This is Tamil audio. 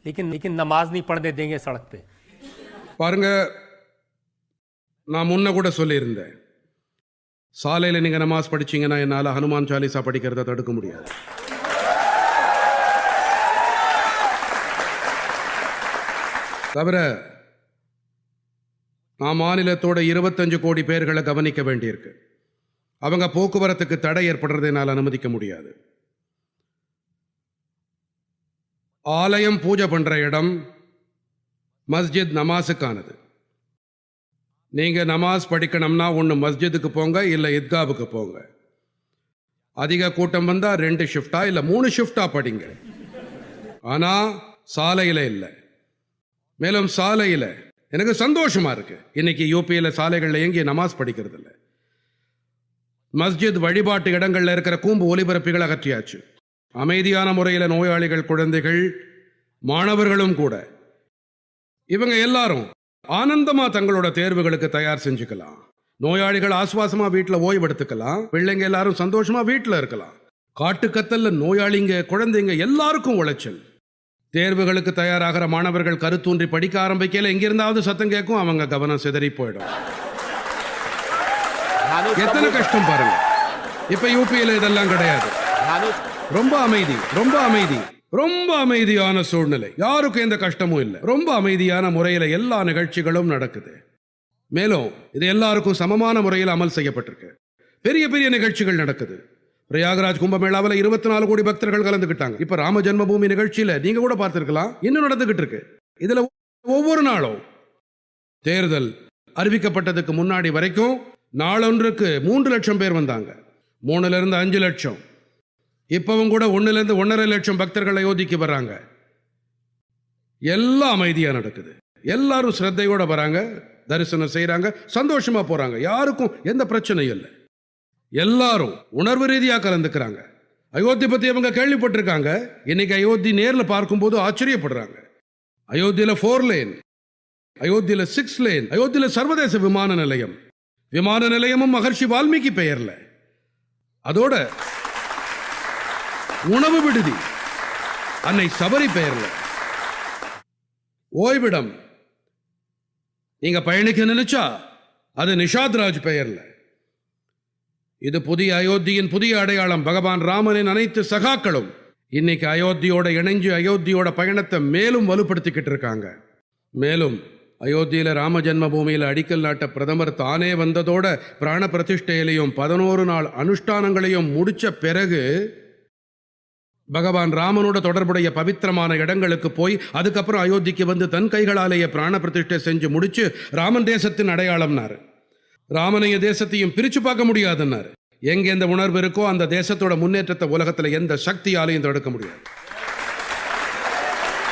लेकिन नमाज नहीं पढ़ने देंगे सड़क पे। பாருங்க, நான் முன்ன கூட சொல்லியிருந்தேன், சாலையில் நீங்கள் நமாஸ் படிச்சீங்கன்னா என்னால் ஹனுமான் சாலிசா படிக்கிறத தடுக்க முடியாது. தவிர நான் மாநிலத்தோட 25 கோடி பேர்களை கவனிக்க வேண்டியிருக்கு. அவங்க போக்குவரத்துக்கு தடை ஏற்படுறதை என்னால் அனுமதிக்க முடியாது. ஆலயம் பூஜை பண்ற இடம், மஸ்ஜித் நமாஸுக்கானது. நீங்க நமாஸ் படிக்கணும்னா ஒன்று மஸ்ஜிதுக்கு போங்க, இல்லை இத்காவுக்கு போங்க. அதிக கூட்டம் வந்தா 2 ஷிஃப்டா இல்லை 3 ஷிஃப்டா படிங்க. ஆனா சாலையில இல்லை. மேலும் சாலையில எனக்கு சந்தோஷமா இருக்கு, இன்னைக்கு யூபியில் சாலைகளில் எங்கே நமாஸ் படிக்கிறது இல்லை. மஸ்ஜித் வழிபாட்டு இடங்கள்ல இருக்கிற கூம்பு ஒலிபரப்பிகள் அகற்றியாச்சு. அமைதியான முறையில் நோயாளிகள், குழந்தைகள், மாணவர்களும் கூட இவங்க எல்லாரும் ஆனந்தமா தங்களோட தேர்வுகளுக்கு தயார் செஞ்சுக்கலாம். நோயாளிகள் ஆசுவாசமா வீட்டில் ஓய்வெடுத்துக்கலாம். பிள்ளைங்க எல்லாரும் சந்தோஷமா வீட்டில் இருக்கலாம். காட்டுக்கத்தல்ல நோயாளிங்க, குழந்தைங்க எல்லாருக்கும் உளைச்சல். தேர்வுகளுக்கு தயாராகிற மாணவர்கள் கருத்தூன்றி படிக்க ஆரம்பிக்கல, எங்கிருந்தாவது சத்தம் கேட்கும், அவங்க கவனம் சிதறி போயிடும். எத்தனை கஷ்டம் பாருங்க. இப்ப யூபியில் இதெல்லாம் கிடையாது. ரொம்ப அமைதி, ரொம்ப அமைதி, ரொம்ப அமைதியான சூழ்நிலை. யாருக்கும் எந்த கஷ்டமும் இல்லை. ரொம்ப அமைதியான முறையில் எல்லா நிகழ்ச்சிகளும் நடக்குது. மேலும் இது எல்லாருக்கும் சமமான முறையில் அமல் செய்யப்பட்டிருக்கு. பெரிய பெரிய நிகழ்ச்சிகள் நடக்குது. பிரயாகராஜ் கும்பமேளாவில் 24 கோடி பக்தர்கள் கலந்துக்கிட்டாங்க. இப்ப ராம ஜென்மபூமி நிகழ்ச்சியில நீங்க கூட பார்த்திருக்கலாம், இன்னும் நடந்துகிட்டு இருக்கு. இதுல ஒவ்வொரு நாளும் தேர்தல் அறிவிக்கப்பட்டதுக்கு முன்னாடி வரைக்கும் நாளொன்றுக்கு 3 லட்சம் பேர் வந்தாங்க. 3 இருந்து 5 லட்சம். இப்பவும் கூட 1 இருந்து 1.5 லட்சம் பக்தர்கள் அயோத்திக்கு வர்றாங்க. எல்லாம் அமைதியா நடக்குது. எல்லாரும் ஸ்ரத்தையோட வராங்க, தரிசனம் செய்யறாங்க, சந்தோஷமா போறாங்க. யாருக்கும் எந்த பிரச்சனையும் இல்லை. எல்லாரும் உணர்வு ரீதியா கலந்துக்கிறாங்க. அயோத்தி பத்தி அவங்க கேள்விப்பட்டிருக்காங்க. இன்னைக்கு அயோத்தி நேர்ல பார்க்கும்போது ஆச்சரியப்படுறாங்க. அயோத்தியில 4 லேன், அயோத்தியில 6 லேன், அயோத்தியில சர்வதேச விமான நிலையம். விமான நிலையமும் மகர்ஷி வால்மீகி பெயர்ல. அதோட உணவு விடுதி அன்னை சபரி பெயர்ல. ஓய்விடம் நீங்க பயணிக்க நினைச்சா அது நிஷாத்ராஜ் பெயர்ல. இது புதிய அயோத்தியின் புதிய அடையாளம். பகவான் ராமனின் அனைத்து சகாக்களும் இன்னைக்கு அயோத்தியோட இணைஞ்சு அயோத்தியோட பயணத்தை மேலும் வலுப்படுத்திக்கிட்டு இருக்காங்க. மேலும் அயோத்தியில ராம ஜென்மபூமியில் அடிக்கல் நாட்ட பிரதமர் தானே வந்ததோட பிராண பிரதிஷ்டையிலையும் 11 நாள் அனுஷ்டானங்களையும் முடிச்ச பிறகு பகவான் ராமனோட தொடர்புடைய பவித்திரமான இடங்களுக்கு போய் அதுக்கப்புறம் அயோத்திக்கு வந்து தன் கைகளாலேயே பிராண பிரதிஷ்டை செஞ்சு முடிச்சு ராமன் தேசத்தின் அடையாளம்னாரு. ராமனைய தேசத்தையும் பிரிச்சு பார்க்க முடியாதுன்னாரு. எங்க எந்த உணர்வு இருக்கோ அந்த தேசத்தோட முன்னேற்றத்தை உலகத்துல எந்த சக்தியாலையும் தடுக்க முடியாது.